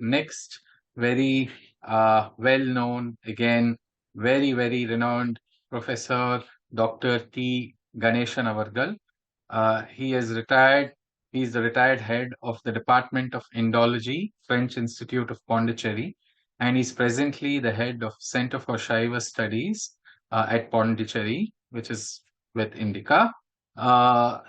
next very well-known, again, very, very renowned Professor Dr. T. Ganesan Avargal. He is retired. He is the retired head of the Department of Indology, French Institute of Pondicherry, and he's presently the head of Center for Śaiva Studies at Pondicherry, which is with INDICA.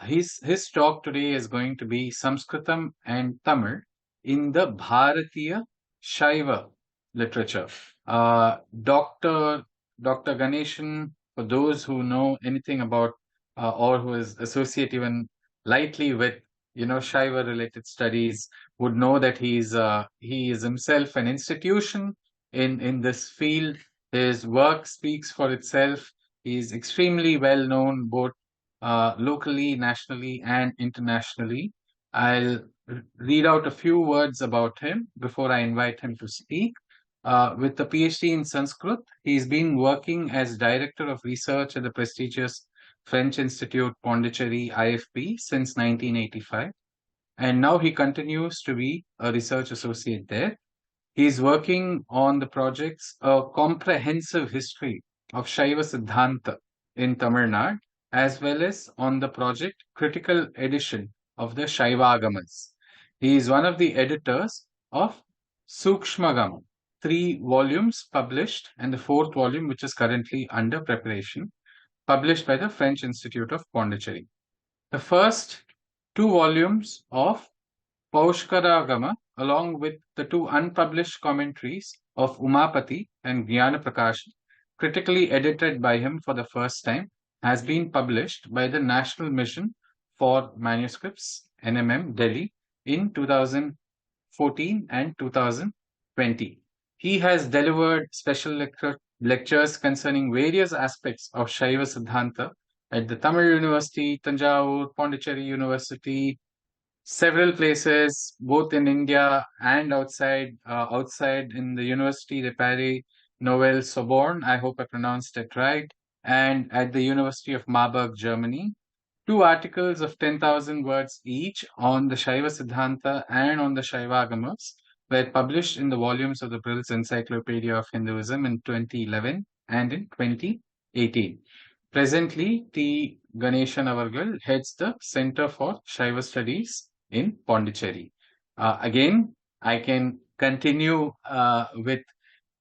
His talk today is going to be Saṃskṛtam and Tamil in the Bhāratīya Śaiva literature. Dr. Ganesan, for those who know anything about or who is associated even lightly with Śaiva related studies, would know that he is himself an institution in this field. His work speaks for itself. He is extremely well known both locally, nationally, and internationally. I'll read out a few words about him before I invite him to speak. With a PhD in Sanskrit, he's been working as Director of Research at the prestigious French Institute Pondicherry IFP since 1985. And now he continues to be a research associate there. He's working on the projects A Comprehensive History of Śaiva Siddhanta in Tamil Nadu, as well as on the project Critical Edition of the Śaivāgamas. He is one of the editors of Sūkṣmagama, 3 volumes published, and the 4th volume, which is currently under preparation, published by the French Institute of Pondicherry. The first 2 volumes of Paushkaragama, along with the 2 unpublished commentaries of Umapati and Jnana Prakasha, critically edited by him for the first time, has been published by the National Mission for Manuscripts, NMM, Delhi, in 2014 and 2020. He has delivered special lectures concerning various aspects of Śaiva Siddhanta at the Tamil University, Tanjavur, Pondicherry University, several places, both in India and outside in the University de Paris Nouvelle Sorbonne, I hope I pronounced it right, and at the University of Marburg, Germany. 2 articles of 10,000 words each on the Śaiva Siddhanta and on the Śaivāgamas were published in the volumes of the Brill's Encyclopedia of Hinduism in 2011 and in 2018. Presently, T. Ganesan Avargal heads the Center for Śaiva Studies in Pondicherry. Again, I can continue with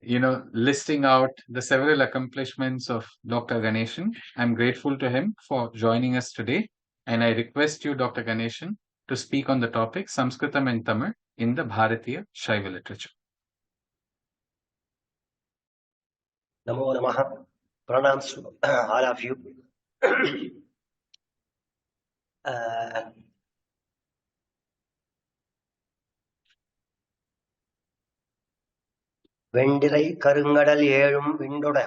listing out the several accomplishments of Dr. Ganesan. I'm grateful to him for joining us today, and I request you, Dr. Ganesan, to speak on the topic Saṃskṛtam and Tamil in the Bhāratīya Śaiva literature. Namo Namaha. Pranams to all of you. வெண்டிரை கருங்கடல் ஏழும் விண்டொட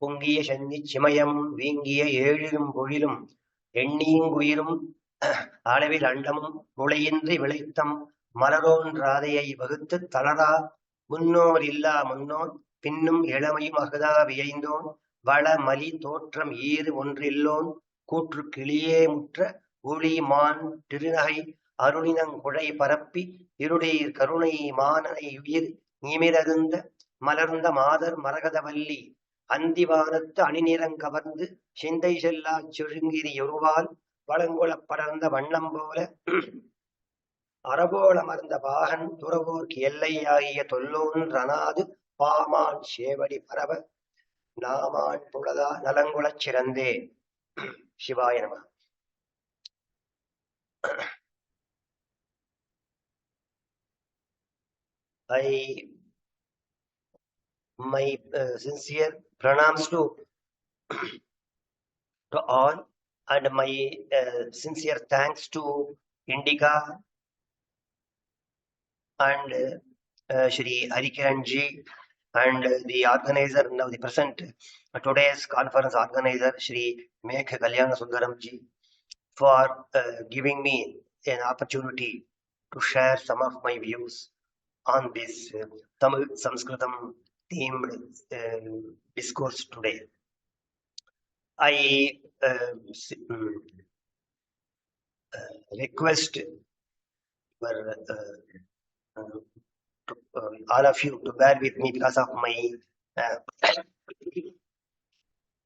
பொங்கிய சென்னி சிமயமும் வீங்கிய ஏழிலும் பொழிலும் எண்ணீங்குயிரும் அளவில் அண்டமும் முளையின்றி விளைத்தம் மலரோன்றாதையை வகுத்து தளரா முன்னோர் இல்லா முன்னோர் பின்னும் இளமையும் அகதா வியைந்தோன் வள மலி தோற்றம் ஈறு ஒன்றில்லோன் கூற்று கிளியே முற்ற ஒளி மான் திருநகை அருளினங்குழை பரப்பி இருடீர் கருணை மானனை உயிர் நிமிரருந்த மலர்ந்த மாதர் மரகதவல்லி அந்திவானத்து அணிநிறங்கவர்ந்து சிந்தை செல்லா செழுங்கிரி ஒருவால் வளங்குளப் படர்ந்த வண்ணம் போல அறபோலமர்ந்த பாகன் துறவோர்க்கு எல்லையாகிய தொல்லோன் ரணாது பாமான் சேவடி பரவ நாமான் புலதா நலங்குளச் சிறந்தே. சிவாய நம. My sincere pranams to all, and my sincere thanks to INDICA and Shri Harikiranji and the organizer, now the present today's conference organizer, Shri Mekha Kalyana Sundaramji, for giving me an opportunity to share some of my views on this Tamil Saṃskṛtam themed discourse today. I request your all of you to bear with me because of my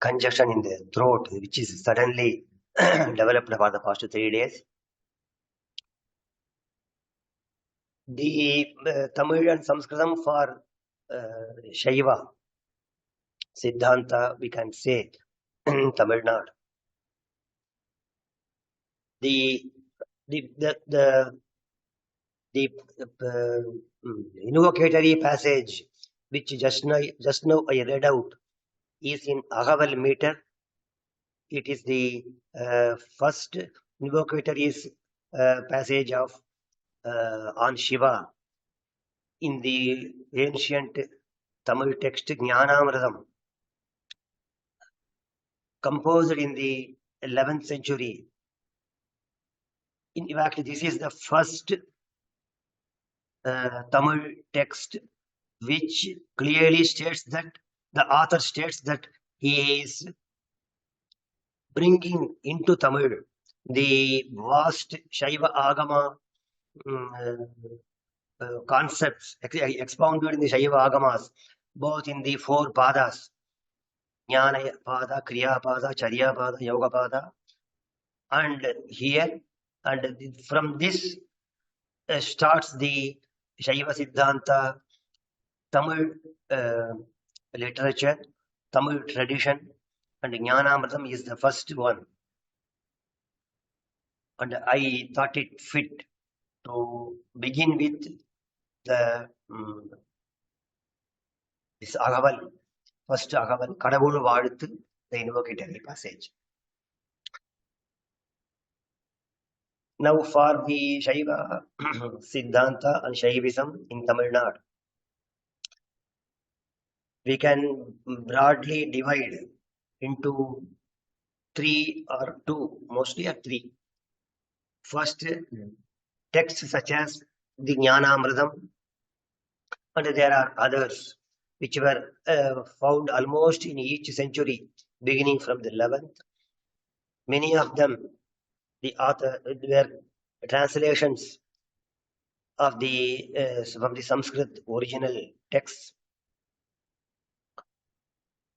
congestion in the throat, which is suddenly developed for the past 3 days. The Tamil and Saṃskṛtam for Śaiva Siddhanta, we can say, in Tamil Nadu. The invocatory passage which just now I read out is in Agaval meter. It is the first invocatory passage of on Shiva in the ancient Tamil text Jnanamritam, composed in the 11th century. In fact, this is the first Tamil text which clearly states that the author states that he is bringing into Tamil the vast Śaiva Agama concepts expounded in the Śaiva Agamas, both in the 4 padas, Jnana Pada, Kriya Pada, Charya Pada, Yoga Pada, and here, and from this starts the Śaiva Siddhanta, Tamil literature, Tamil tradition, and Jnanamritam is the first one. And I thought it fit to begin with the this Agaval, first Agaval, Kadavul Vaaluthu, the invocatory passage. Now for the Śaiva Siddhanta and Shaivism in Tamil Nadu, we can broadly divide into 3 or 2, mostly 3. First, texts such as the Jnanamritam, and there are others which were found almost in each century, beginning from the 11th. Many of them, the author were translations of the from the Sanskrit original texts.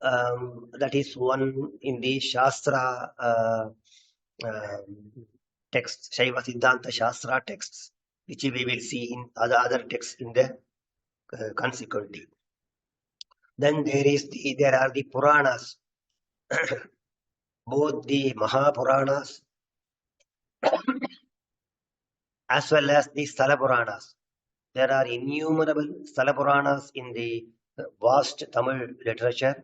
That is one in the Shastra texts, Śaiva Siddhanta Shastra texts, which we will see in other texts in the consequently. Then there are the Puranas, both the Mahabhāratas as well as the Sthala Puranas. There are innumerable Sthala Puranas in the vast Tamil literature,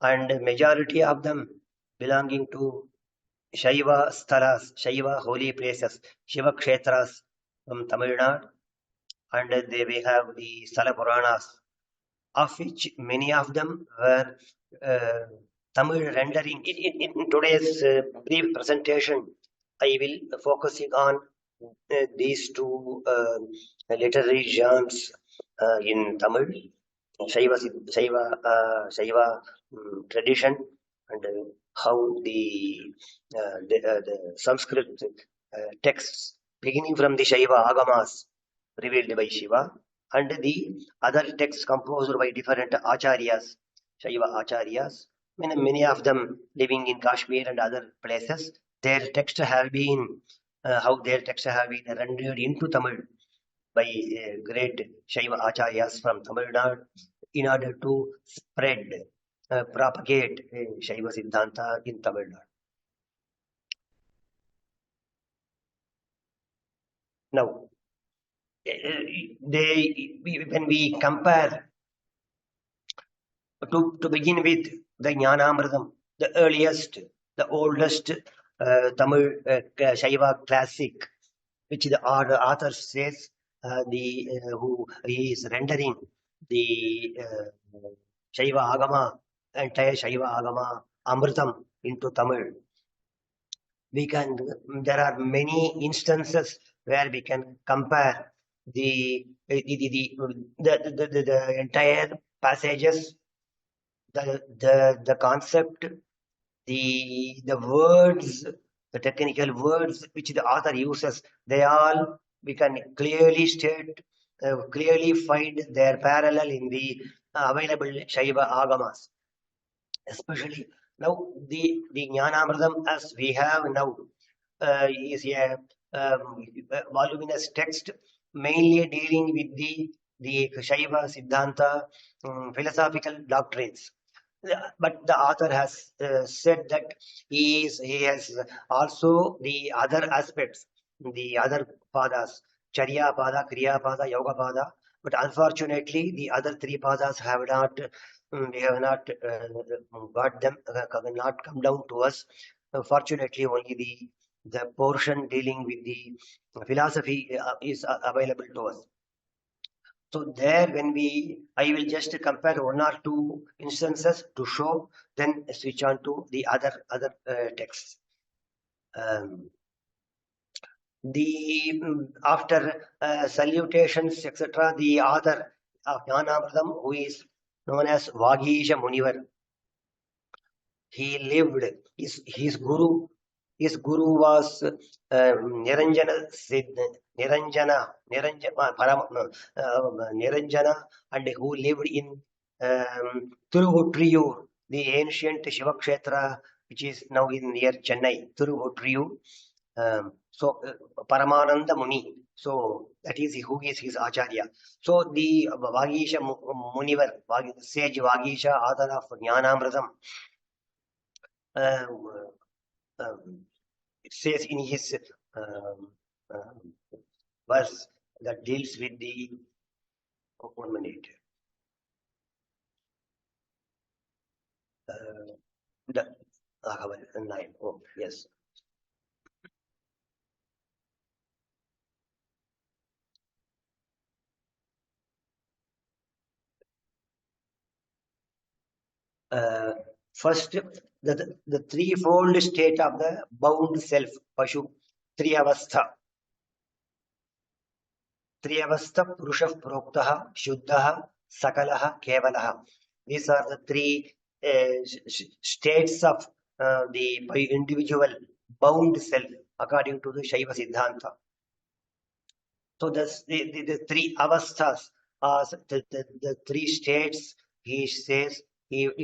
and majority of them belonging to Śaiva Sthalas, Śaiva holy places, Shiva Kshetras from Tamil Nadu, and we have the Sthala Puranas, of which many of them were Tamil rendering. In today's brief presentation, I will focusing on these 2 literary genres in Tamil, Śaiva tradition, and how the Sanskrit texts beginning from the Śaiva Agamas revealed by Shiva, and the other texts composed by different acharyas, Śaiva acharyas, many of them living in Kashmir and other places. Their texts have been rendered into Tamil by great Śaiva acharyas from Tamil Nadu in order to spread, propagate Śaiva Siddhanta in Tamil Nadu. Now, when we compare, to begin with the Jnanamritam, the earliest, the oldest Tamil Śaiva classic, which the author says who is rendering the Śaiva Agama, entire Śaiva Agama Amritam into Tamil. There are many instances where we can compare the entire passages, the concept, the words, the technical words which the author uses. We can clearly state clearly find their parallel in the available Śaiva agamas. Especially now, the Jnanamritam as we have now is a voluminous text mainly dealing with the Śaiva Siddhanta philosophical doctrines. But the author has said that he has also the other aspects, the other padas, Charya Pada, Kriya Pada, Yoga Pada. But unfortunately, the other three padas have not, we have not got them, not come down to us. Fortunately, only the portion dealing with the philosophy is available to us. So there, I will just compare one or two instances to show, then switch on to the other texts. After salutations, etc., the author of Jnanamritam, who is known as Vāgīsha Munivar, he lived, his guru was Niranjana, and who lived in Tiruvutriyur, the ancient Shiva Kshetra, which is now near Chennai, Tiruvutriyur. So Paramananda Muni. So that is who is his Acharya. So the Vāgīsha Munivar, sage Vāgīsha, author of Jnanamritam, it says in his verse that deals with the 1 minute. The 9. Oh, yes. First, the threefold state of the bound self, Pashu, Triyavastha. Triyavastha, Purusha Proktaha, Shuddhaha, Sakalaha, Kevalaha. These are the three states of the individual bound self according to the Śaiva Siddhanta. So the three avasthas are the three states, he says, which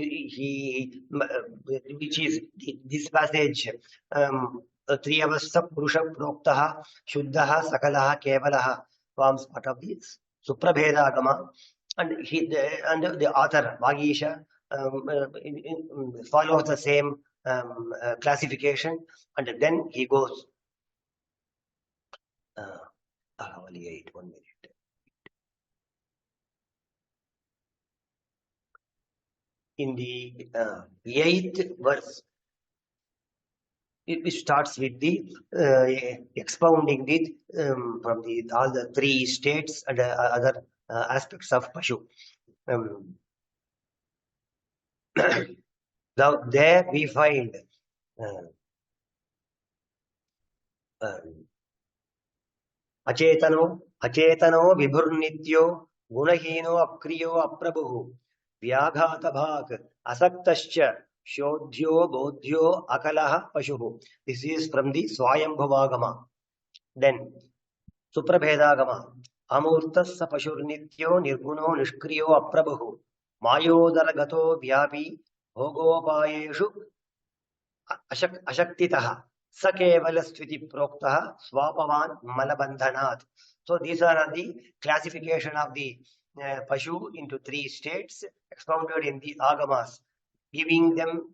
is this passage, Triyavastha Purusha Proktaha, Shuddhaha, Sakalaha, Kevalaha forms part of the Suprabhedagama, and the author Vāgīsha follows the same classification, and then he goes. Only 8, 1 minute. In the 8th verse, it starts with the expounding from all the three states and other aspects of Pashu. Now there we find Achetano Vibhurnityo Gunahino Akriyo Aprabuhu Vyaghata Bhag Asaktascha Shodhyo Bodhyo Akalaha Pashuhu. This is from the Swayambhavagama. Then Suprabhedagama Amurtassa Pashurnityo Nirguno Nishkriyo Aprabuhu Mayodaragato Vyapi Bhogopayeshu Ashaktitaha Sakevalastviti Proktaha Swapavan Malabandhanat. So these are the classification of the Pashu into three states expounded in the Agamas, giving them,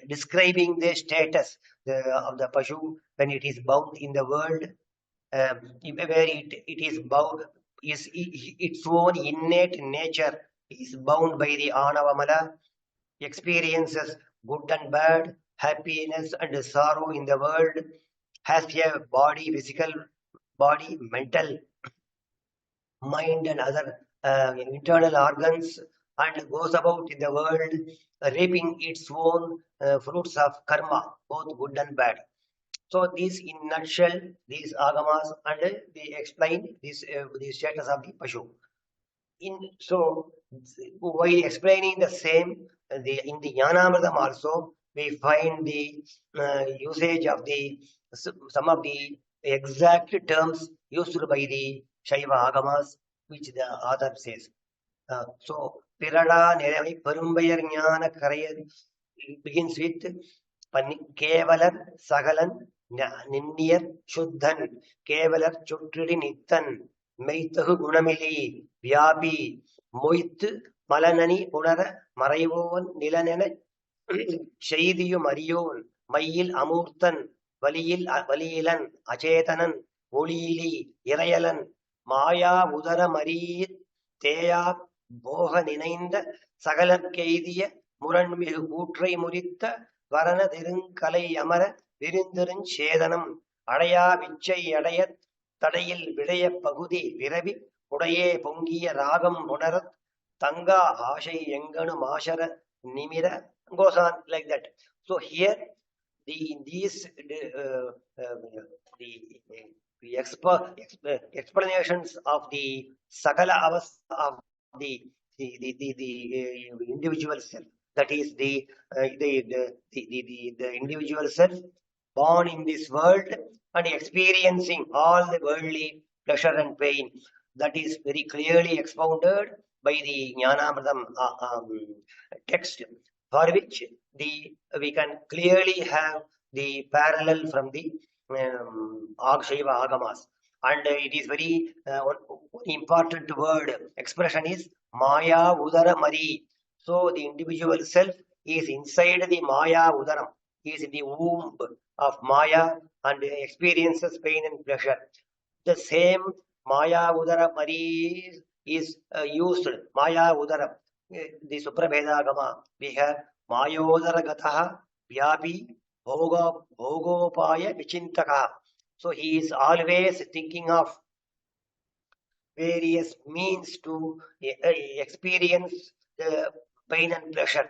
describing the status of the Pashu when it is bound in the world, where it is bound, is its own innate nature is bound by the Anavamala, experiences good and bad, happiness and sorrow in the world, has a body, physical body, mental, mind and other internal organs, and goes about in the world reaping its own fruits of karma, both good and bad. So these in nutshell, these agamas, and they explain this the status of the Pashu. So while explaining the same, in the Jnanamritam also, we find the usage of some of the exact terms used by the Śaiva Agamas which the author says. So, Pirada Nerami Perumbayar Jnana Karayar begins with Kevalar Sagalan Nindir Shuddhan Kevalar Chutridi Nittan Maitahu Gunamili Vyapi Moit Malanani Punara Marayvon Nilanene Shaidiyu Mariyon Mayil Amurtan Valiyilan Achetanan Volili Irayalan Maya Udara Marit Teya Boha Ninainda Sagalarkeidhiya Muranmigu Kootrai Muritta Varana Thirunkalai Amara Virinthirun Chedanam Adaya Vichai Adayat Tadayil Vidaya Pagudi Viravi Udaye Pongiya Ragam Munarat Tanga Ashai Yenganu Mashara Nimira goes on like that. So here these explanations of the Sakala Avastha of the individual self, that is the individual self born in this world and experiencing all the worldly pleasure and pain, that is very clearly expounded by the Jnanamritam text, for which we can clearly have the parallel from the Śaiva Agamas. And it is very one important word expression is Maya Udara Mari. So the individual self is inside the Maya Udaram, he is in the womb of Maya and experiences pain and pleasure. The same Maya Udara Mari is used, Maya Udara, the Suprabhedagama. We have Mayodara Gataha Vyapi Bhogopaya Vichintaka. So he is always thinking of various means to experience the pain and pleasure,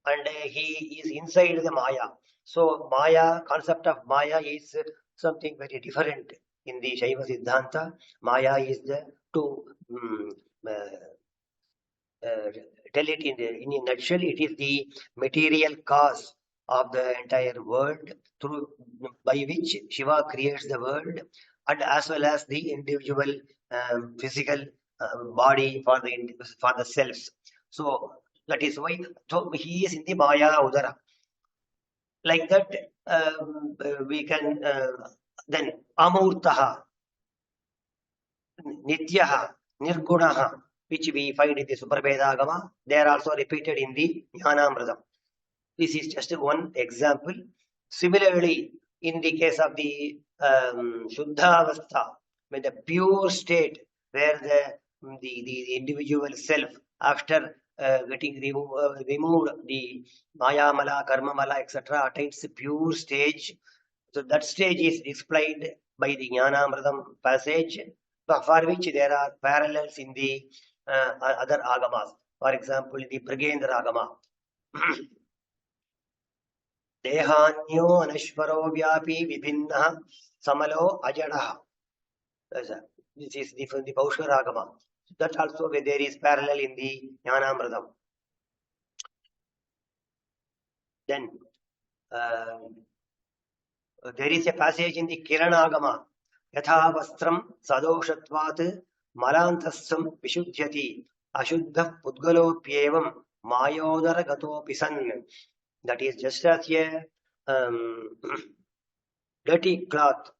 and he is inside the Maya. So Maya, concept of Maya is something very different in the Śaiva Siddhanta. Maya is the to tell it in a nutshell, it is the material cause of the entire world through by which Shiva creates the world, and as well as the individual physical body for the selves. So that is why he is in the Maya Udara. Like that, we can then Amurtaha, Nityaha, Nirgunaha, which we find in the Suprabhedagama, they are also repeated in the Jnanamritam. This is just one example. Similarly, in the case of the Shuddhavastha, when the pure state where the individual self, after getting removed the Maya Mala, Karma Mala, etc., attains the pure stage. So that stage is explained by the Jnanamritam passage, for which there are parallels in the other agamas. For example, in the Pragendra agama, Dehanyo Anashvaro Vyapi Vibhinna Samalo Ajadaha. This is the Paushkara agama. That also where there is parallel in the Jnanamritam. Then there is a passage in the Kiranagama, Yatha Vastram Sadoshatvat Malantasam Vishuddhyati Ashuddha Pudgalopyevam Mayodara Gato Pisan. That is just as a dirty cloth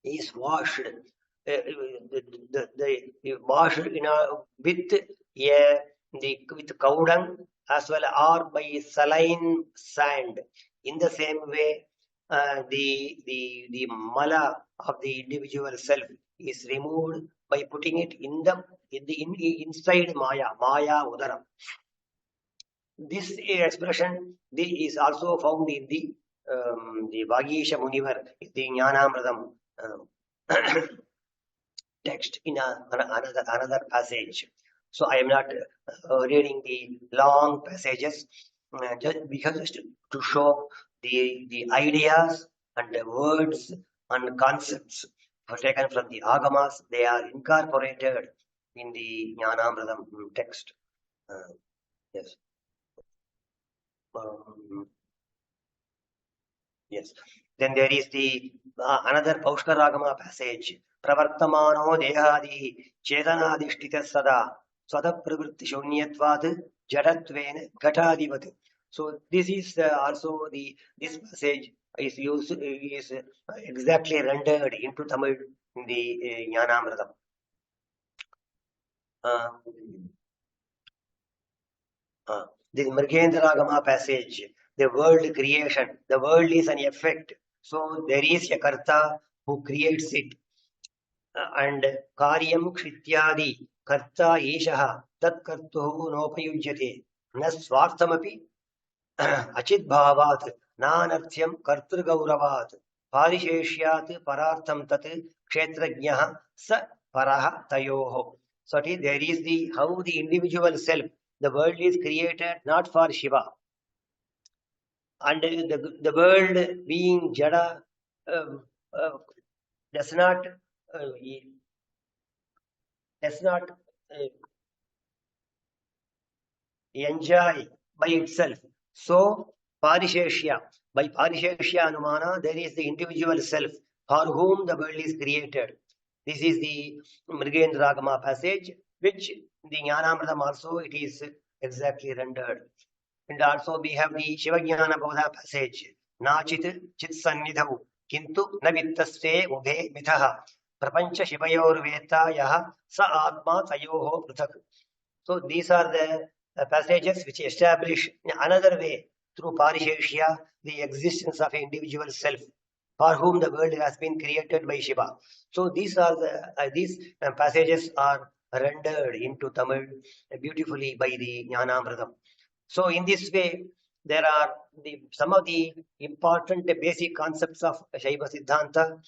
is washed, washed with cow dung as well or by saline sand. In the same way, the mala of the individual self is removed by putting it inside Maya Udara. This expression is also found in the Vagisha Munivar, the Jnanamritam text in another passage. So I am not reading the long passages, just to show the ideas and the words and concepts taken from the Agamas. They are incorporated in the Jnanamritam text. Yes. Yes. Then there is the another Paushkaragama passage. Pravartamano dehadi chetanadishtita sada swada pravritti shunyatvat jadatvena gatadivat. So this is also this passage is used is exactly rendered into Tamil in the Jnanamritam. The Mrigendragama passage, the world creation, the world is an effect. So there is a Karta who creates it. And Karyam Kshityadi Karta Ishaha Tat Kartuhu Nopayujyate Na Swarthamapi Achit Bhavat Nanarthyam Kartru Gauravat Parisheshyat Parartham Tat Kshetrajnaha Sa Paraha Tayoho. So there is the how the individual self, the world is created not for Shiva. And the world being Jada does not enjoy by itself. So Parisheshya, by Parisheshya Anumana, there is the individual self for whom the world is created. This is the Mrigendragama passage, which the Jnanamritam also it is exactly rendered. And also we have the Shivajnana Bodha passage. Nachit chit sannidhav kintu na vittasve ubhe mithaha prapancha shivayor veta yaha sa atma tayoho pruthak. So these are the passages which establish another way through Parisheshya the existence of an individual self for whom the world has been created by Shiva. So these are these passages are rendered into Tamil beautifully by the Jnanamritam. So in this way, there are some of the important basic concepts of Śaiva Siddhanta.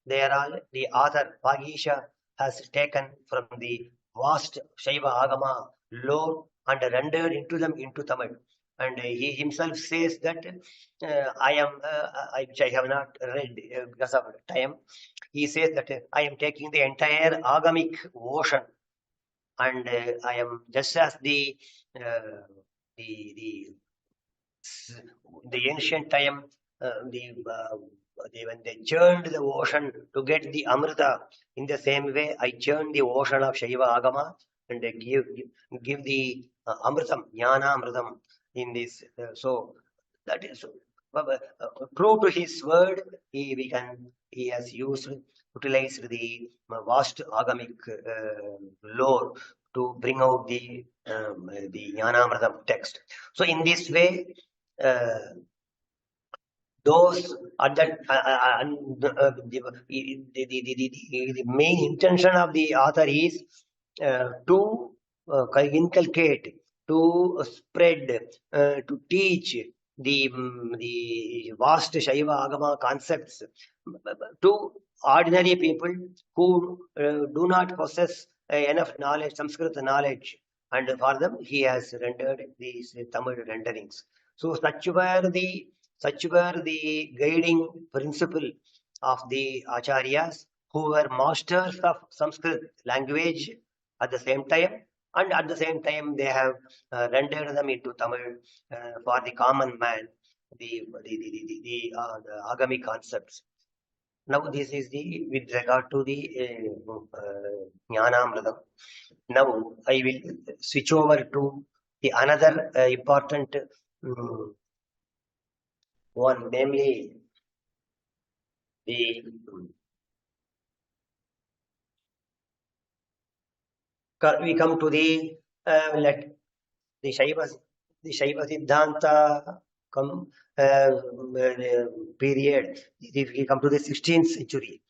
There are the author Bhagisha has taken from the vast Śaiva Agama lore and rendered into them into Tamil. And he himself says that which I have not read because of time. He says that I am taking the entire agamic ocean, and I am just as the ancient time, when they churned the ocean to get the Amrita, in the same way I churned the ocean of Śaiva Agama and give the Amritam, Jnana Amritam in this. So that is true to his word. He has utilized the vast agamic lore to bring out the Jnanamritam text. So in this way, those are that the main intention of the author is to inculcate, to spread, to teach the vast Śaiva Agama concepts to ordinary people who do not possess enough knowledge, Sanskrit knowledge, and for them he has rendered these Tamil renderings. So such were the guiding principle of the acharyas who were masters of Sanskrit language at the same time, and at the same time they have rendered them into Tamil for the common man, the agami concepts. Now this is with regard to the Jnanamritam. Now I will switch over to the another important one, namely we come to the Śaiva Siddhanta period. If we come to the 16th century,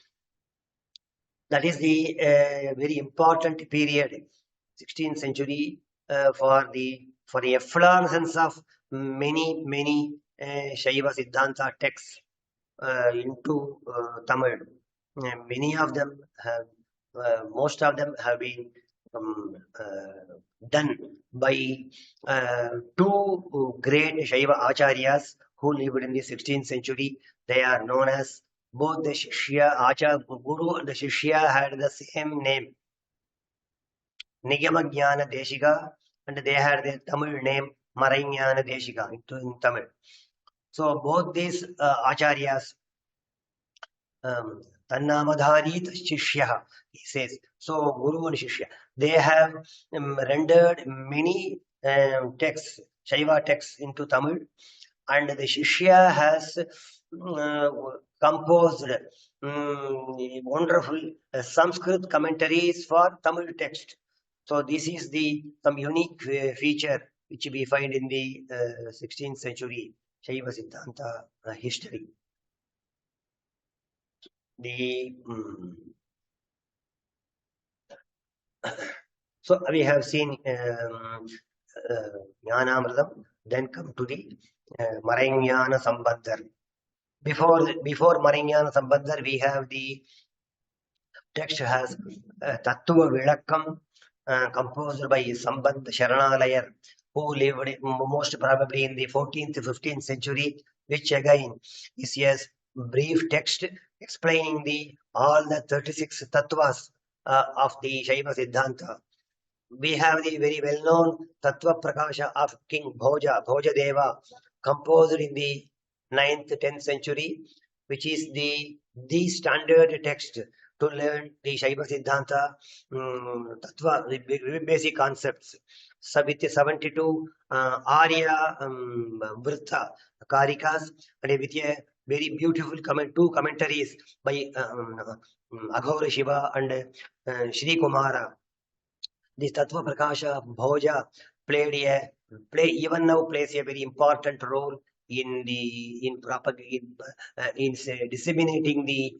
that is the very important period, 16th century, for the efflorescence of many Śaiva Siddhanta texts into Tamil. Many of them have, most of them have been done by two great Śaiva acharyas who lived in the 16th century. They are known as both the Shishya, Guru and the Shishya had the same name, Niyamajnana Deshika, and they had the Tamil name Maraignana Deshika in Tamil. So both these acharyas Tannamadhari Shishya, he says. So Guru and Shishya, they have rendered many texts, Shaiva texts into Tamil, and the Shishya has composed wonderful Sanskrit commentaries for Tamil text. So this is the some unique feature which we find in the 16th century Śaiva Siddhanta history. So we have seen Jnanamritam, then come to the Maraññāna Sambandhar. Before Maraññāna Sambandhar, we have the text has Tattva Vilakkam, composed by Sambandh Sharanalayar, who lived most probably in the 14th to 15th century, which again is a brief text explaining all the 36 tattvas of the Śaiva Siddhanta. We have the very well-known Tattva Prakasha of King Bhoja Deva, composed in the 9th, 10th century, which is the standard text to learn the Śaiva Siddhanta Tattva, the basic concepts. So with 72 Arya Vritta Karikas, and with a very beautiful two commentaries by Aghora Shiva and Shri Kumara. This Tattva Prakasha Bhoja even now plays a very important role in disseminating the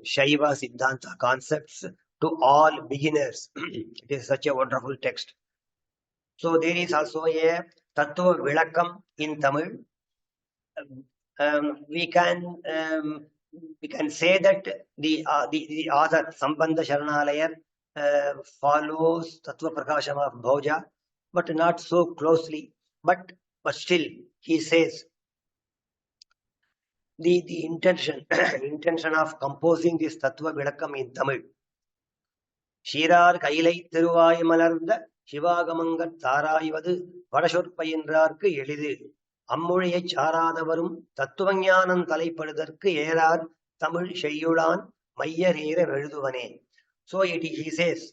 Śaiva Siddhanta concepts to all beginners. It is such a wonderful text. So there is also a Tattva Vilakkam in Tamil. We can say that the author Sambandha Sharanalayar follows Tattva Prakasham of Bhoja, but not so closely. But still, he says the intention of composing this Tattva Vilakkam in Tamil. Shirar Kailai Thiruvai Malarda Shivagamangat Tharayivadu Vadashurpayinrarku Elidu Ammuriyai Charadavarum Tattvañānan Talaipadudarku Erar Tamil Shayyulan Mayyarera Veluduvane. So he says,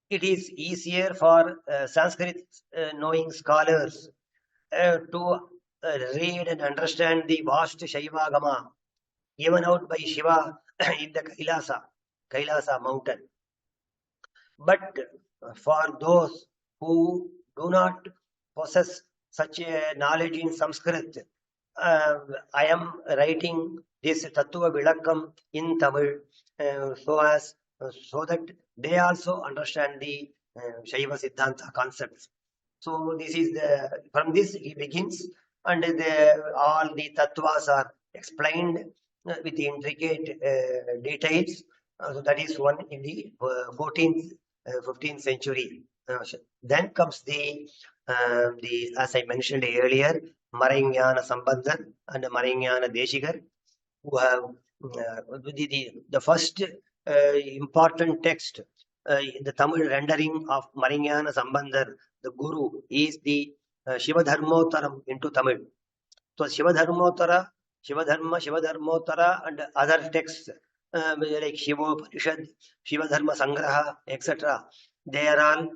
it is easier for Sanskrit knowing scholars to read and understand the vast Shaivagama given out by Shiva in the Kailasa mountain. But for those who do not possess such a knowledge in Sanskrit, I am writing this Tattva Vilakkam in Tamil so that they also understand the Śaiva Siddhanta concepts. So this is from this he begins, and all the tattvas are explained with intricate details. So that is one in the 14th, 15th century. Then comes the as I mentioned earlier, Maraññāna Sambandhar and Maraññāna Deshikar, who have the first important text, the Tamil rendering of Maraññāna Sambandhar, the Guru, is the Shiva Dharmottaram into Tamil. So Shiva Dharmottara, and other texts like Shivopanishad, Shiva Dharma Sangraha, etc. They are all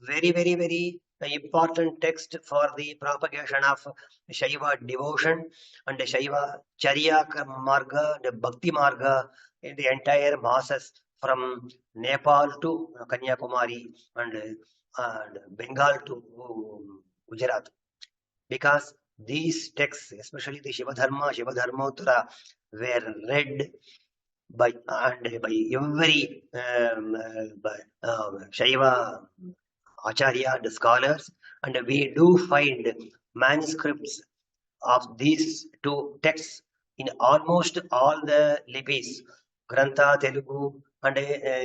very, very, very important text for the propagation of Śaiva devotion and the Śaiva Charya Marga, the Bhakti Marga, in the entire masses from Nepal to Kanyakumari and Bengal to Gujarat. Because these texts, especially the Shiva Dharmottara, were read by every Śaiva Acharya, the scholars, and we do find manuscripts of these two texts in almost all the lipis, Grantha Telugu and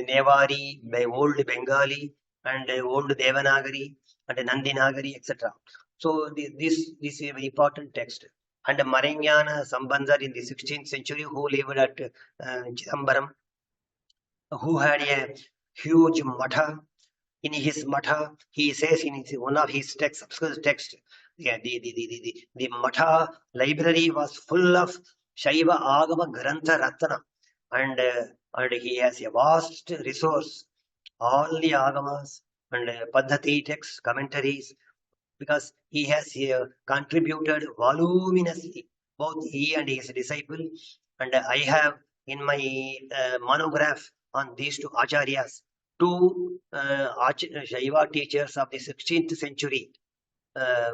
Nevari, by Old Bengali and Old Devanagari and Nandinagari, etc. So this is a very important text. And Maraññāna Sambandhar in the 16th century, who lived at Chidambaram, who had a huge matha. In his matha, he says in one of his texts, Sanskrit text, the matha library was full of Śaiva Agama Grantha Ratna, and he has a vast resource, all the Agamas and Paddhati texts, commentaries, because he has contributed voluminously, both he and his disciple. And I have in my monograph on these two acharyas, two Shaiva teachers of the 16th century. I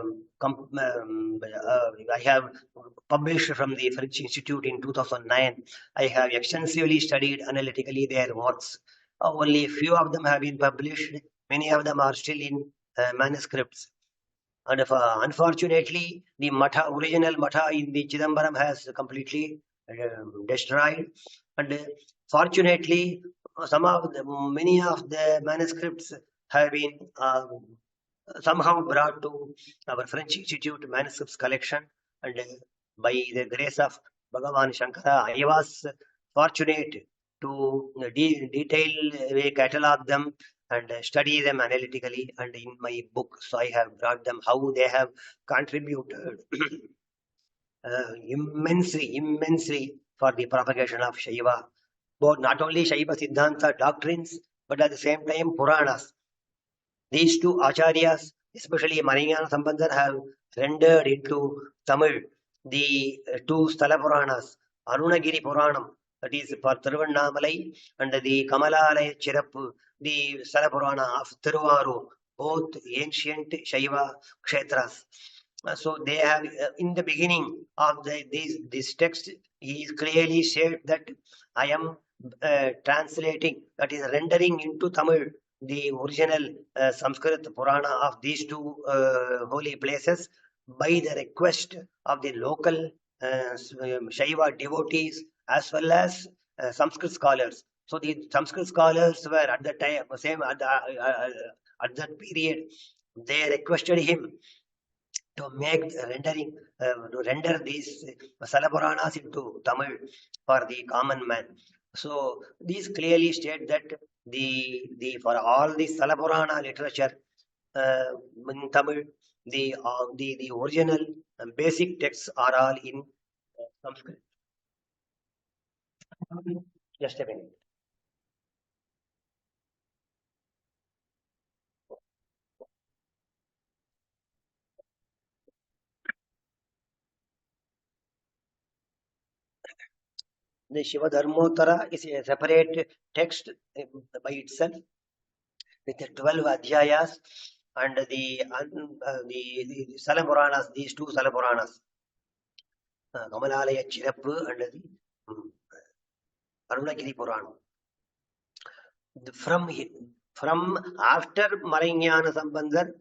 have published from the French Institute in 2009. I have extensively studied analytically their works. Only a few of them have been published. Many of them are still in manuscripts. And unfortunately, the original Matha in the Chidambaram has completely destroyed. And fortunately, many of the manuscripts have been somehow brought to our French Institute manuscripts collection. And by the grace of Bhagavan Shankara, I was fortunate to detail catalog them and study them analytically, and in my book. So I have brought them how they have contributed immensely for the propagation of Shaiva. Both not only Shaiva Siddhanta doctrines, but at the same time Puranas. These two acharyas, especially Marignana Sambandar, have rendered into Tamil the two Sthala Puranas, Arunagiri Puranam, that is for Thiruvannamalai, and the Kamalalaya Chirappu, the Sthala Purana of Thiruvaru, both ancient Shaiva Kshetras. So they have, in the beginning of this text, he clearly said that I am translating, that is rendering into Tamil the original Saṃskṛta Purana of these two holy places by the request of the local Shaiva devotees as well as Sanskrit scholars. So the Sanskrit scholars were at the time, at that period, they requested him to make to render these Salapuranas into Tamil for the common man. So these clearly state that for all the Salapurana literature in Tamil, the original and basic texts are all in Sanskrit. Just a minute. The Shiva Dharmottara is a separate text by itself with 12 adhyayas, and the Salapuranas, these two Salapuranas, Kamalalaya Chirappu and the Arunagiri Purana. From after Marignana Sambandar,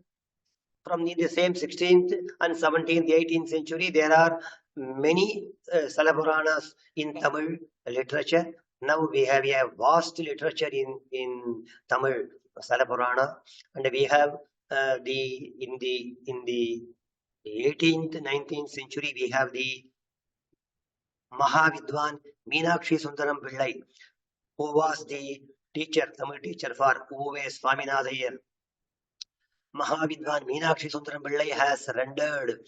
from the same 16th and 17th, 18th century, there are many Salapuranas in Tamil literature. Now we have a vast literature in Tamil Salapurana, and we have in the 18th, 19th century, we have the Mahavidwan Meenakshi Sundaram Pillai, who was the teacher, Tamil teacher for O.V. Swaminatha Iyer. Mahavidwan Meenakshi Sundaram Pillai has rendered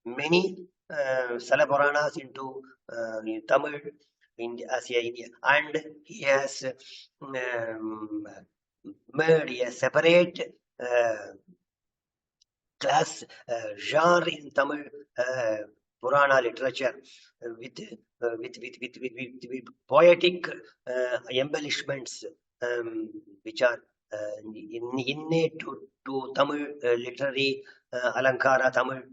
many Salapuranas into Tamil in Asia, India, and he has made a separate class genre in Tamil Purana literature with poetic embellishments which are innate to Tamil literary Alankara, Tamil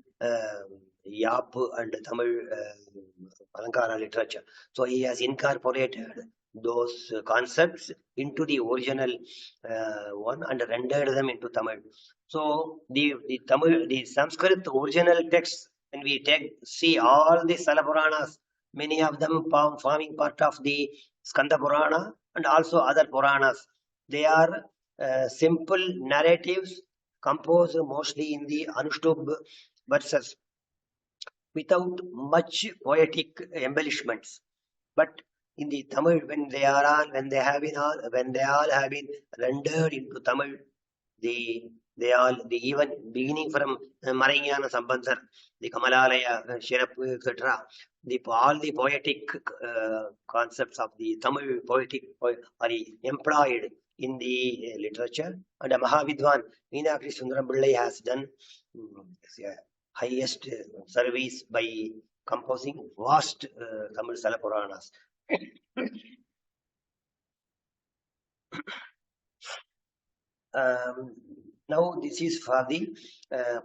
Yap and Tamil Alankara literature. So he has incorporated those concepts into the original one and rendered them into Tamil. So the Sanskrit original texts, when we see all the Salapuranas, many of them forming part of the Skanda Purana and also other Puranas, they are simple narratives composed mostly in the Anushtubh verses without much poetic embellishments. But in the Tamil, when they all have been rendered into Tamil, the They all, even beginning from Maraññāna Sambandhar, the Kamalalaya, Shirappu, etc. All the poetic concepts of the Tamil poetic are employed in the literature. And Mahavidwan Meenakshi Sundaram Pillai has done highest service by composing vast Tamil Salapuranas. Now this is for the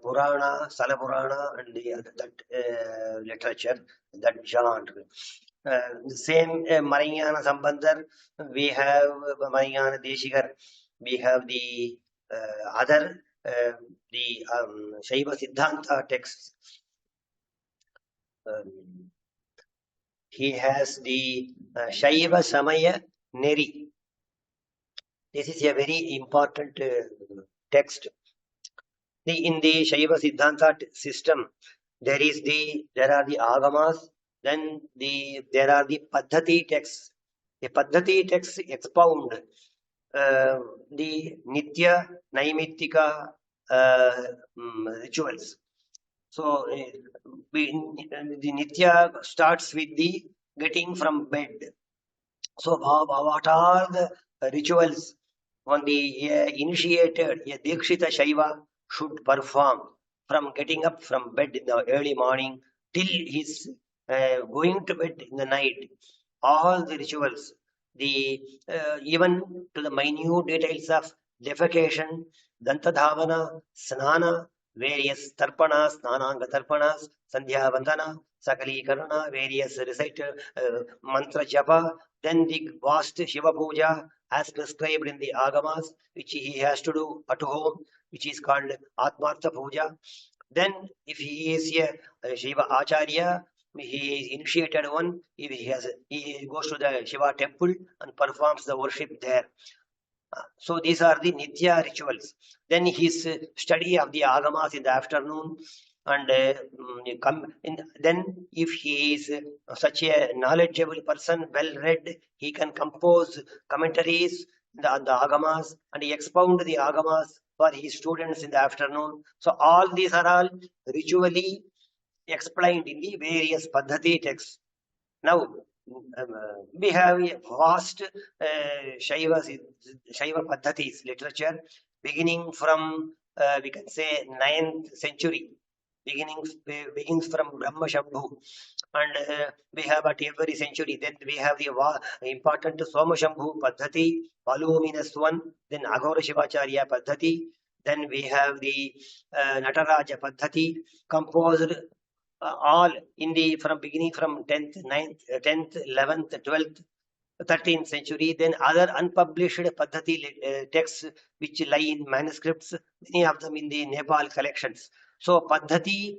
Purana, Salapurana and that literature, that genre. The same Maraññāna Sambandhar, we have Maraññāna Deshikar, we have the other, the Śaiva Siddhanta texts. He has the Śaiva Samaya Neri. This is a very important text. In the Śaiva Siddhanta system, there are the agamas, then there are the paddhati texts. The paddhati texts expound the nitya, naimittika rituals. So the nitya starts with the getting from bed. So what are the rituals on the initiated, a Dikshita Śaiva should perform from getting up from bed in the early morning till he's going to bed in the night? All the rituals, even to the minute details of defecation, dantadhavana, snana, various tarpanas, snananga tarpanas, sandhya vandana, sakalikarana, various recited mantra japa, then the vast Shiva Puja as prescribed in the Agamas, which he has to do at home, which is called Atmartha Puja. Then if he is a Shiva Acharya, he is initiated one, he goes to the Shiva temple and performs the worship there. So these are the Nitya rituals. Then his study of the Agamas in the afternoon, and then if he is such a knowledgeable person, well read, he can compose commentaries on the Agamas and expound the Agamas for his students in the afternoon. So all these are all ritually explained in the various Paddhati texts. Now we have a vast Śaiva Paddhatis literature beginning from we can say 9th century. Begins from Brahma Shambhu, and we have at every century. Then we have the important Soma Shambhu Paddhati, voluminous one. Then Aghora Shivacharya Paddhati. Then we have the Nataraja Paddhati, composed all in the beginning from 10th, 11th, 12th, 13th century. Then other unpublished Paddhati texts which lie in manuscripts, many of them in the Nepal collections. So Paddhati,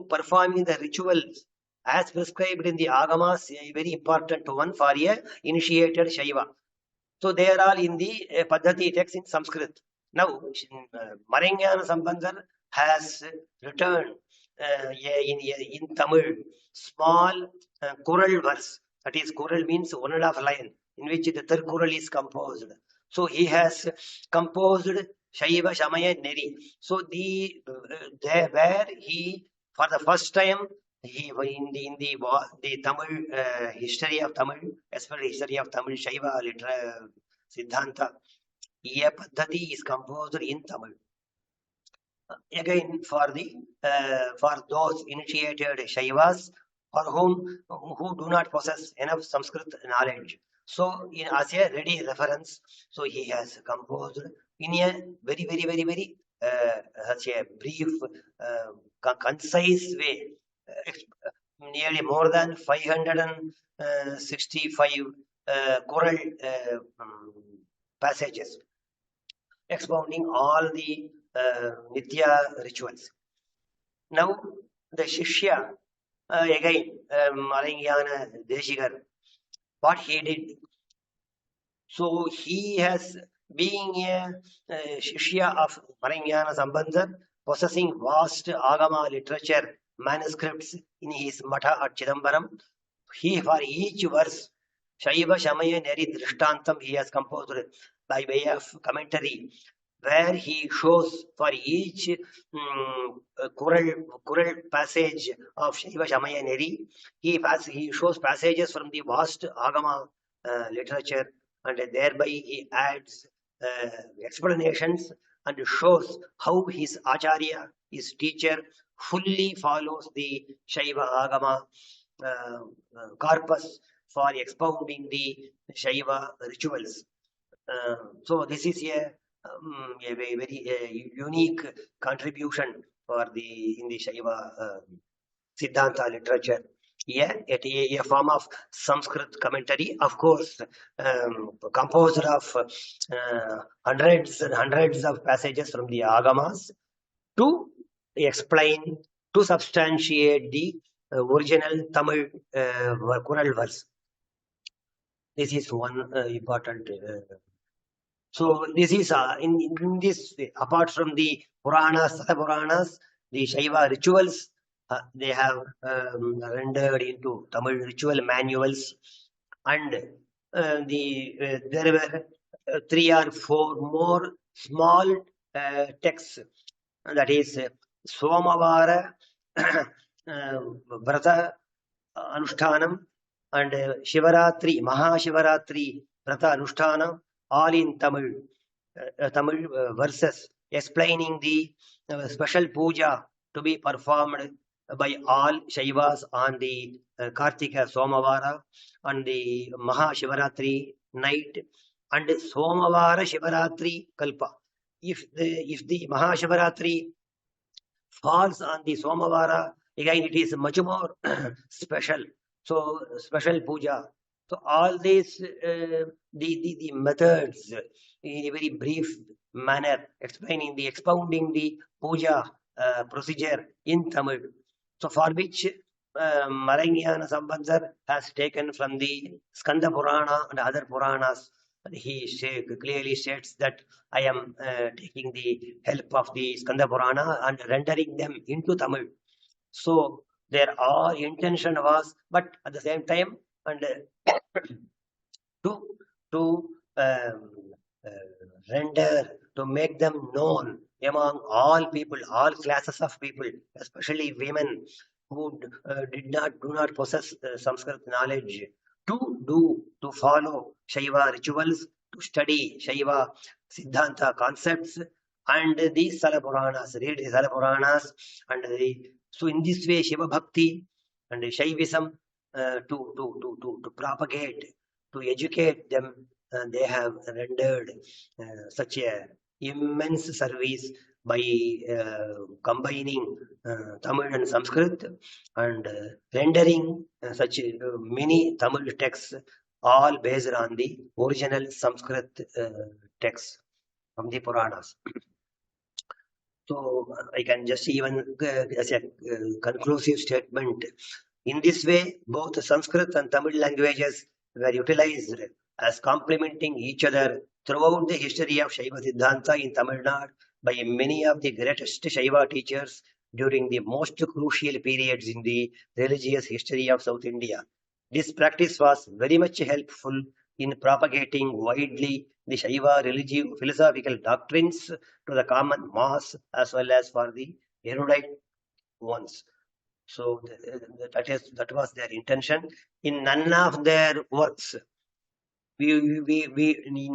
performing the rituals as prescribed in the Agamas, a very important one for a initiated Śaiva. So they are all in the Paddhati text in Sanskrit. Now Maraññāna Sambandhar has returned in Tamil small choral verse. That is, choral means 1.5 line, in which the third choral is composed. So he has composed Śaiva Samaya Neri. So where he, for the first time, he in the Tamil history of Tamil, especially history of Tamil Śaiva literature Siddhanta, a Paddhati is composed in Tamil. Again, for those initiated Śaivas, for who do not possess enough Sanskrit knowledge. So as a ready reference, so he has composed in a very such a brief, concise way, nearly more than 565 choral passages expounding all the Nitya rituals. Now the Shishya, again Maraññāna Deshikar, what he did. So he has, being a Shishya of Maraññāna Sambandhar, possessing vast Agama literature manuscripts in his Matha at Chidambaram, for each verse, Śaiva Samaya Neri Drishtantam, he has composed by way of commentary. where he shows for each Kural passage of Śaiva Shamaya Neri, he shows passages from the vast Agama literature, and thereby he adds explanations and shows how his Acharya, his teacher, fully follows the Śaiva Agama corpus for expounding the Śaiva rituals. So this is a very unique contribution for in the Śaiva Siddhanta literature. Yeah, a form of Sanskrit commentary, of course, composed of hundreds and hundreds of passages from the Agamas to explain, to substantiate the original Tamil Kural verse. This is one important. So this is in this, apart from the Puranas, Puranas, the Śaiva rituals, they have rendered into Tamil ritual manuals, and there were 3 or 4 more small texts, that is Somavara Vrata Anushtanam and Shivaratri, Mahashivaratri Vrata Anushtanam, all in Tamil, verses explaining the special puja to be performed by all Shaivas on the Kartika Somavara, on the Mahashivaratri night, and Somavara Shivaratri Kalpa. If the Mahashivaratri falls on the Somavara, again it is much more special. So special puja. So all these the methods in a very brief manner expounding the puja procedure in Tamil. So for which Marangiyana Sambandhar has taken from the Skanda Purana and other Puranas. He clearly states that I am taking the help of the Skanda Purana and rendering them into Tamil. So their all intention was, but at the same time, and to render, to make them known among all people, all classes of people, especially women who do not possess Sanskrit knowledge, to follow Śaiva rituals, to study Śaiva Siddhanta concepts, and the Salapuranas, read the Salapuranas, and so in this way Shiva Bhakti and Shaivism to propagate, to educate them, they have rendered such a immense service by combining Tamil and Sanskrit, and rendering such many Tamil texts, all based on the original Sanskrit texts from the Puranas. So I can just even as a conclusive statement, in this way both Sanskrit and Tamil languages were utilized as complementing each other throughout the history of Śaiva Siddhanta in Tamil Nadu by many of the greatest Śaiva teachers during the most crucial periods in the religious history of South India. This practice was very much helpful in propagating widely the Śaiva philosophical doctrines to the common mass as well as for the erudite ones. So that was their intention. In none of their works, in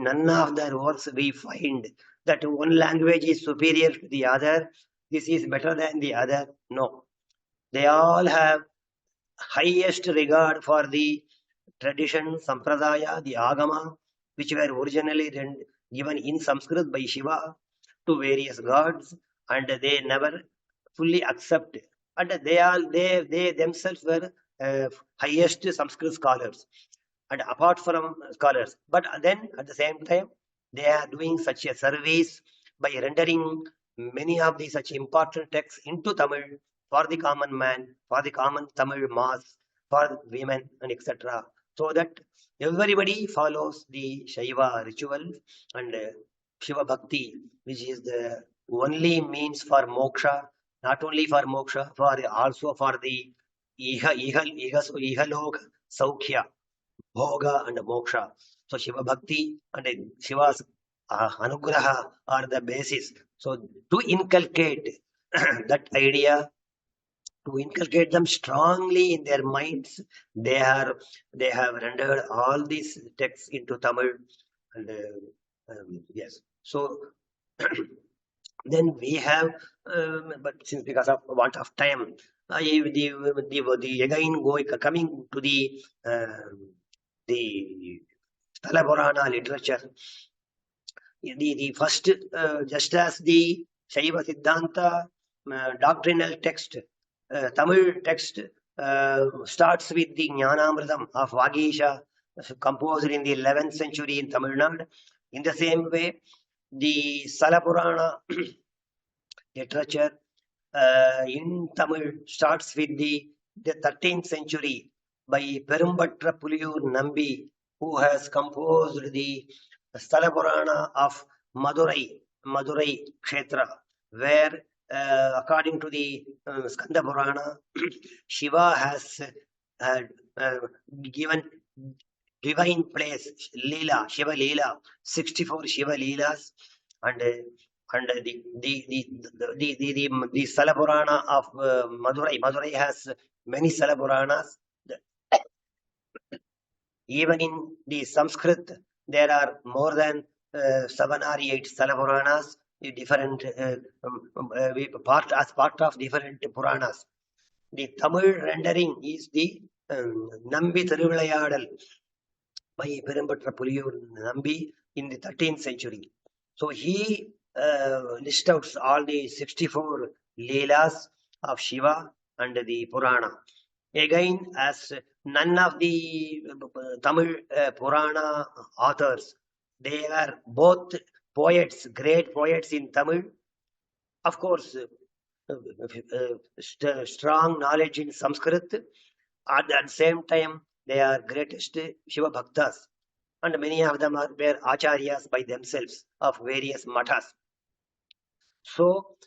none of their works we find that one language is superior to the other, this is better than the other. No, they all have highest regard for the tradition, sampradaya, the agama, which were originally given in Sanskrit by Shiva to various gods, and they never fully accept. And they themselves were highest Sanskrit scholars, and apart from scholars. But then at the same time, they are doing such a service by rendering many of these such important texts into Tamil for the common man, for the common Tamil mass, for women, and etc. So that everybody follows the Śaiva ritual and Shiva Bhakti, which is the only means for moksha, not only for moksha, for also for the Ihalok Saukhya, Bhoga and Moksha. So Shiva Bhakti and Shiva's anugraha are the basis. So to inculcate that idea, to inculcate them strongly in their minds, they have rendered all these texts into Tamil, and yes. So then we have, but since because of want of time, the again coming to the Sthala Purana literature. The first, just as the Śaiva Siddhanta doctrinal text, Tamil text starts with the Jnanamritam of Vagisha, composed in the 11th century in Tamil Nadu. In the same way, the Sthala Purana literature in Tamil starts with the 13th century by Perumbatra Puliyur Nambi, who has composed the Sthala Purana of Madurai Kshetra, where according to the Skanda Purana, Shiva has given divine place, Leela, Shiva Leela, 64 Shiva Leelas, and the Sthala Purana of Madurai. Madurai has many Sthala Puranas. Even in the Sanskrit, there are more than 7 or 8 Sthala Puranas, different part of different Puranas. The Tamil rendering is the Nambi Thiruvilayadal by Perumbatra Puliyur Nambi in the 13th century. So he lists out all the 64 Leelas of Shiva and the Purana. Again, as none of the Tamil Purana authors, they are both poets, great poets in Tamil. Of course, strong knowledge in Sanskrit. At the same time, they are greatest Shiva Bhaktas. And many of them were acharyas by themselves of various mathas. So,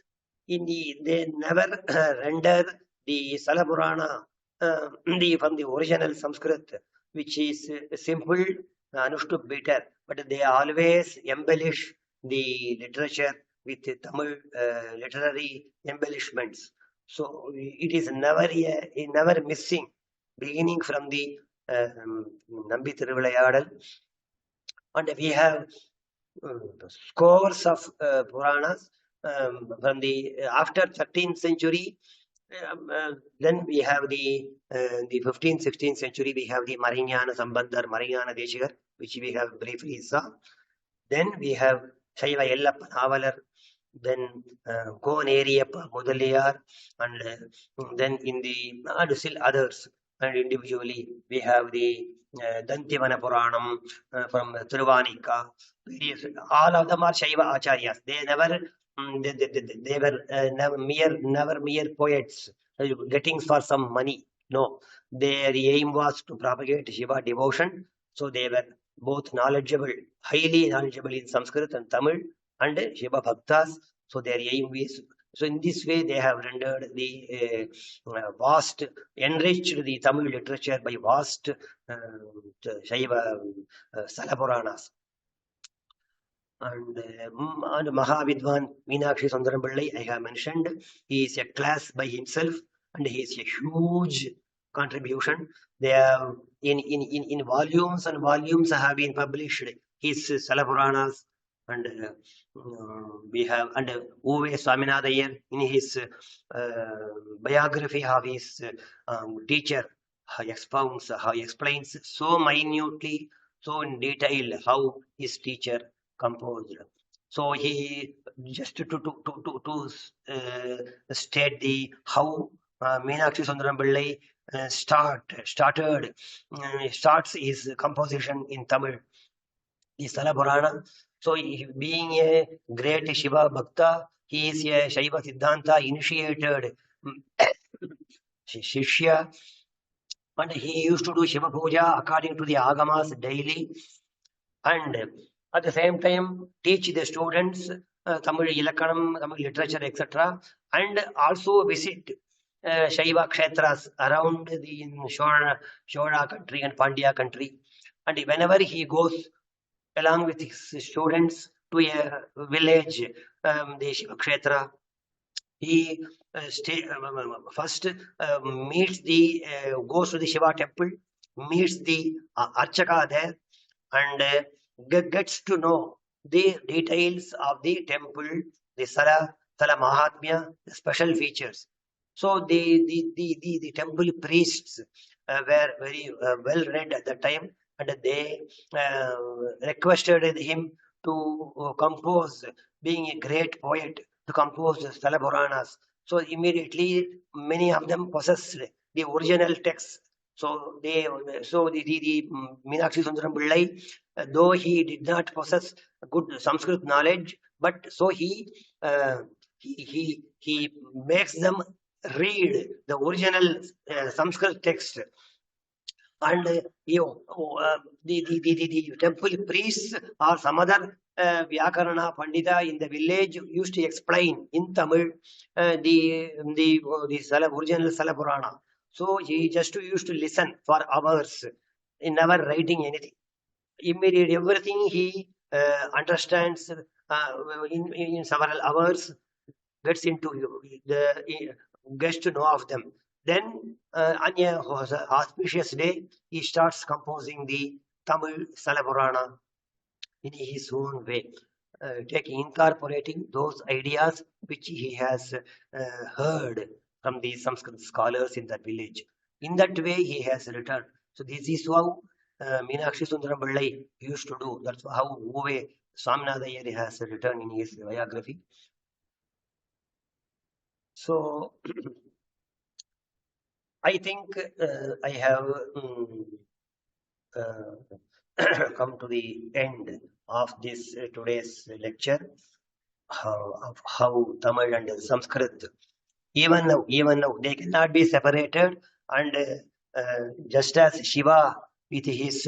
they never render the Sthala Purana from the original Sanskrit, which is simple, understood better, but they always embellish the literature with Tamil literary embellishments. So it is never missing, beginning from the Nambi Thiruvilayadal, and we have scores of Puranas from the after 13th century. Then we have the 15th, 16th century, we have the Marignana Sambandhar, Marignana Deshikar, which we have briefly saw. Then we have Śaiva Yellappa Navalar, then Koneriyappa Mudaliyar, and then in the still others, and individually we have the Dantivana Puranam from Thiruvanika. All of them are Śaiva Acharyas. They never they were never mere poets getting for some money. No, their aim was to propagate Shiva devotion. So they were both knowledgeable, highly knowledgeable in Sanskrit and Tamil, and Shiva Bhaktas. So their aim is, so in this way they have rendered the enriched the Tamil literature by vast Śaiva Sthala Puranas. And Mahavidwan Meenakshi Sundaram Pillai, I have mentioned, he is a class by himself, and he is a huge contribution. They have in volumes and volumes have been published his Sthala Puranas, and we have, and Uve Swaminathan in his biography of his teacher, he explains so minutely, so in detail how his teacher composed. So he just to state the how Meenakshi Sundaram Pillai starts his composition in Tamil, the Sthala Purana. So being a great Shiva Bhakta, he is a Śaiva Siddhanta initiated Shishya, and he used to do Shiva Puja according to the Agamas daily, and at the same time teach the students Tamil Ilakkanam, Tamil literature, etc., and also visit Śaiva Kshetras around the Shoda country and Pandya country. And whenever he goes along with his students, to a village, the Shiva Kshetra. He first meets the goes to the Shiva temple, meets the Archaka there, and gets to know the details of the temple, the Sala Mahatmya, the special features. So the temple priests were very well read at that time, and they requested him to compose, being a great poet, to compose the Sthala Puranas. So immediately many of them possessed the original text. So the Meenakshi Sundaram Pillai, though he did not possess good Sanskrit knowledge, but so he makes them read the original Sanskrit text. And the temple priests or some other Vyakarana Pandita in the village used to explain in Tamil the original Sthala Purana. So he just used to listen for hours, in never writing anything. Immediately, everything he understands in several hours, gets into gets to know of them. Then on a auspicious day, he starts composing the Tamil Sthala Purana in his own way, incorporating those ideas which he has heard from the Sanskrit scholars in that village. In that way, he has returned. So this is how Meenakshi Sundaram Pillai used to do. That's how Uve Swaminatha Iyer has written in his biography. So I think I have come to the end of this today's lecture of how Tamil and Sanskrit, even now, they cannot be separated. And just as Shiva with his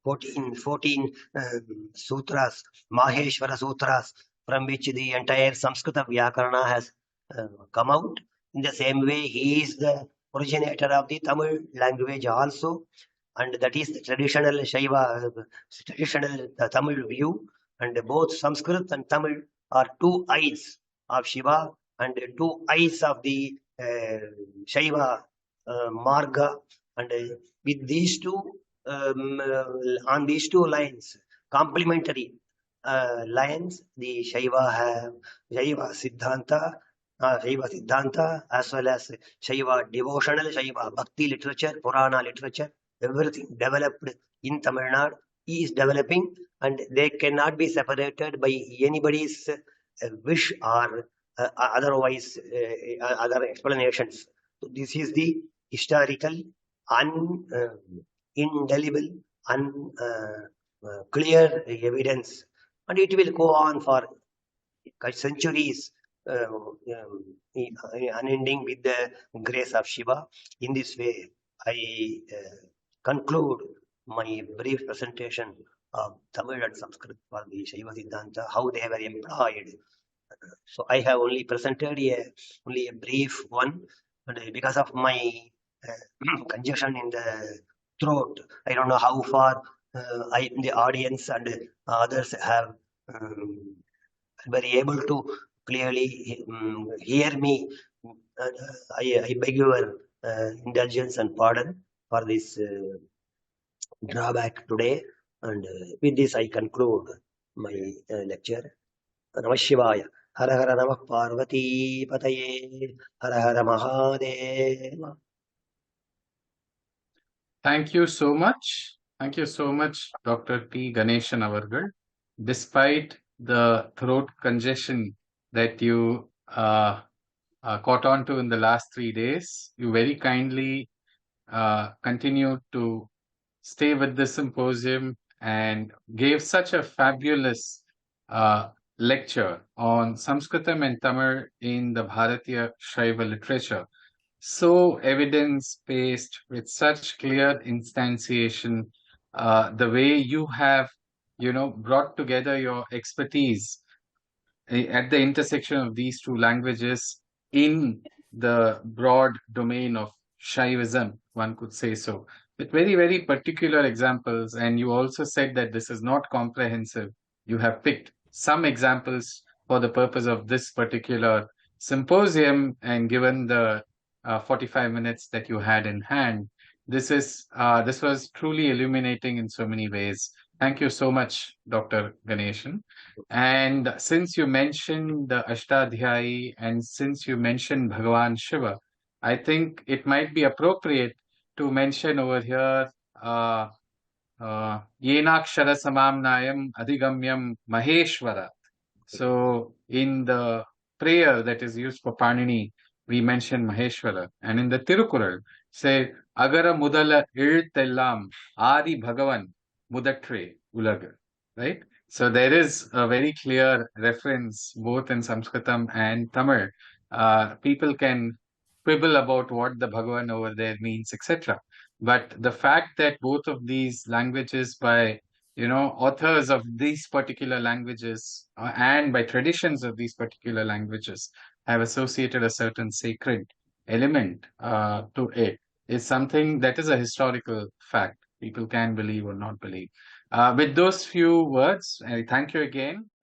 14 sutras, Maheshwara sutras, from which the entire Saṃskṛta Vyakarana has come out. In the same way, he is the originator of the Tamil language also, and that is the traditional Śaiva, traditional Tamil view. And both Sanskrit and Tamil are two eyes of Shiva and two eyes of the Śaiva Marga. And with these two, on these two lines, complementary lines, the Śaiva Siddhanta, as well as Śaiva devotional, Śaiva Bhakti literature, Purana literature, everything developed in Tamil Nadu is developing, and they cannot be separated by anybody's wish or otherwise other explanations. So this is the historical, indelible, clear evidence, and it will go on for centuries, unending with the grace of Shiva. In this way, I conclude my brief presentation of Tamil and Sanskrit for the Śaiva Siddhanta, how they were employed. So I have only presented only a brief one, and because of my congestion in the throat, I don't know how far the audience and others have were able to clearly hear me. I beg your indulgence and pardon for this drawback today. And with this, I conclude my lecture. Namah Shivaya. Hara Hara Namah Parvati Pataye. Hara Hara Mahadeva. Thank you so much. Thank you so much, Dr. T. Ganesan Avargal. Despite the throat congestion that you caught on to in the last 3 days, you very kindly continued to stay with the symposium and gave such a fabulous lecture on Saṃskṛtam and Tamil in the Bhāratīya Śaiva literature. So evidence-based, with such clear instantiation, the way you have, brought together your expertise at the intersection of these two languages in the broad domain of Shaivism, one could say so. with very, very particular examples. And you also said that this is not comprehensive. You have picked some examples for the purpose of this particular symposium, and given the 45 minutes that you had in hand, this was truly illuminating in so many ways. Thank you so much, Dr. Ganesan. And since you mentioned the Ashtadhyayi and since you mentioned Bhagavan Shiva, I think it might be appropriate to mention over here uh, Yenakshara Samamnayam Adhigamyam Maheshwara. So in the prayer that is used for Panini, we mention Maheshwara. And in the Tirukural, say Agara Mudala Iltellam Adi Bhagavan Mudatre Ulaga. Right? So there is a very clear reference both in Saṃskṛtam and Tamil. People can quibble about what the Bhagavan over there means, etc. But the fact that both of these languages by authors of these particular languages and by traditions of these particular languages have associated a certain sacred element to it is something that is a historical fact. People can believe or not believe. With those few words, I thank you again.